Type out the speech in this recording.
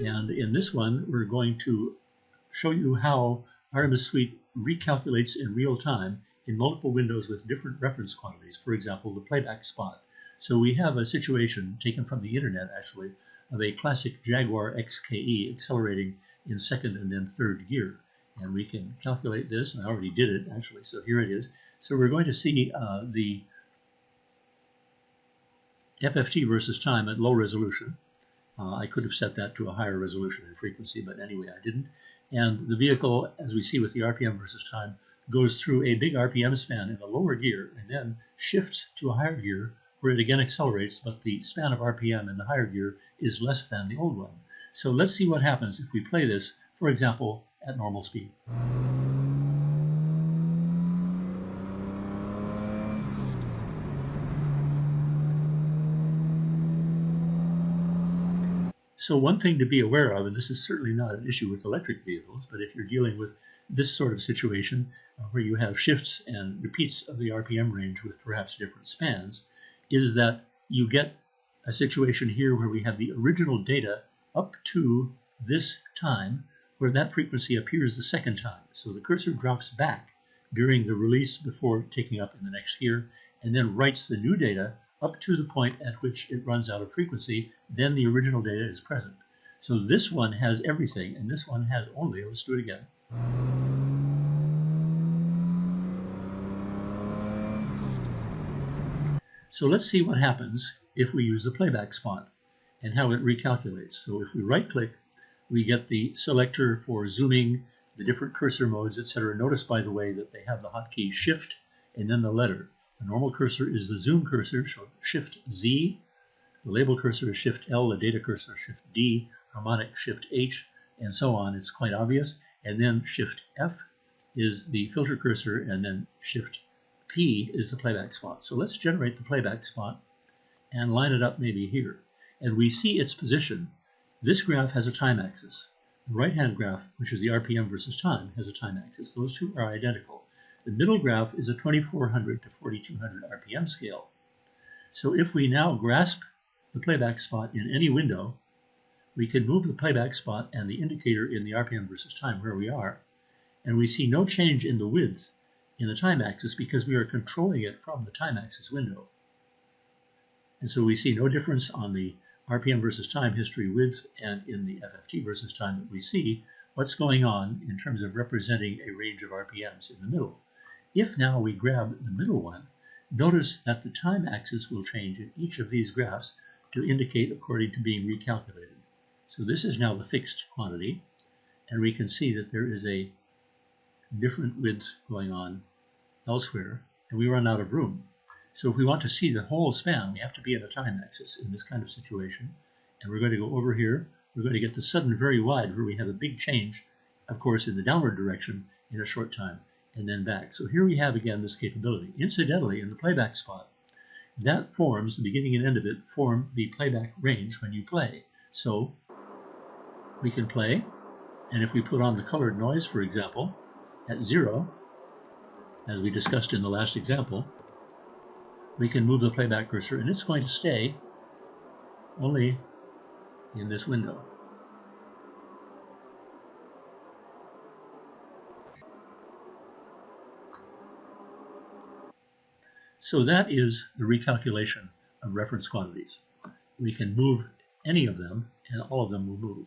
And in this one, we're going to show you how RMS Suite recalculates in real time in multiple windows with different reference quantities. For example, the playback spot. So we have a situation taken from the internet, actually, of a classic Jaguar XKE accelerating in second and then third gear. And we can calculate this, and I already did it, actually, so here it is. So we're going to see the FFT versus time at low resolution. I could have set that to a higher resolution and frequency, but anyway, I didn't. And the vehicle, as we see with the RPM versus time, goes through a big RPM span in the lower gear and then shifts to a higher gear where it again accelerates, but the span of RPM in the higher gear is less than the old one. So let's see what happens if we play this, for example, at normal speed. So one thing to be aware of, and this is certainly not an issue with electric vehicles, but if you're dealing with this sort of situation where you have shifts and repeats of the RPM range with perhaps different spans, is that you get a situation here where we have the original data up to this time where that frequency appears the second time. So the cursor drops back during the release before taking up in the next gear and then writes the new data up to the point at which it runs out of frequency, then the original data is present. So this one has everything, and this one has only, let's do it again. So let's see what happens if we use the playback spot and how it recalculates. So if we right-click, we get the selector for zooming, the different cursor modes, etc. Notice, by the way, that they have the hotkey Shift and then the letter. The normal cursor is the zoom cursor, so Shift Z. The label cursor is Shift L, the data cursor is Shift D, harmonic Shift H, and so on. It's quite obvious. And then Shift F is the filter cursor, and then Shift P is the playback spot. So let's generate the playback spot and line it up maybe here. And we see its position. This graph has a time axis. The right-hand graph, which is the RPM versus time, has a time axis. Those two are identical. The middle graph is a 2400 to 4200 RPM scale. So if we now grasp the playback spot in any window, we can move the playback spot and the indicator in the RPM versus time where we are, and we see no change in the width in the time axis because we are controlling it from the time axis window. And so we see no difference on the RPM versus time history width and in the FFT versus time, but we see what's going on in terms of representing a range of RPMs in the middle. If now we grab the middle one, notice that the time axis will change in each of these graphs to indicate according to being recalculated. So this is now the fixed quantity, and we can see that there is a different width going on elsewhere, and we run out of room. So if we want to see the whole span, we have to be in the time axis in this kind of situation, and we're going to go over here. We're going to get the sudden very wide where we have a big change, of course, in the downward direction in a short time, and then back. So here we have again this capability. Incidentally, in the playback spot, that forms, the beginning and end of it, form the playback range when you play. So we can play, and if we put on the colored noise, for example, at 0, as we discussed in the last example, we can move the playback cursor, and it's going to stay only in this window. So that is the recalculation of reference quantities. We can move any of them, and all of them will move.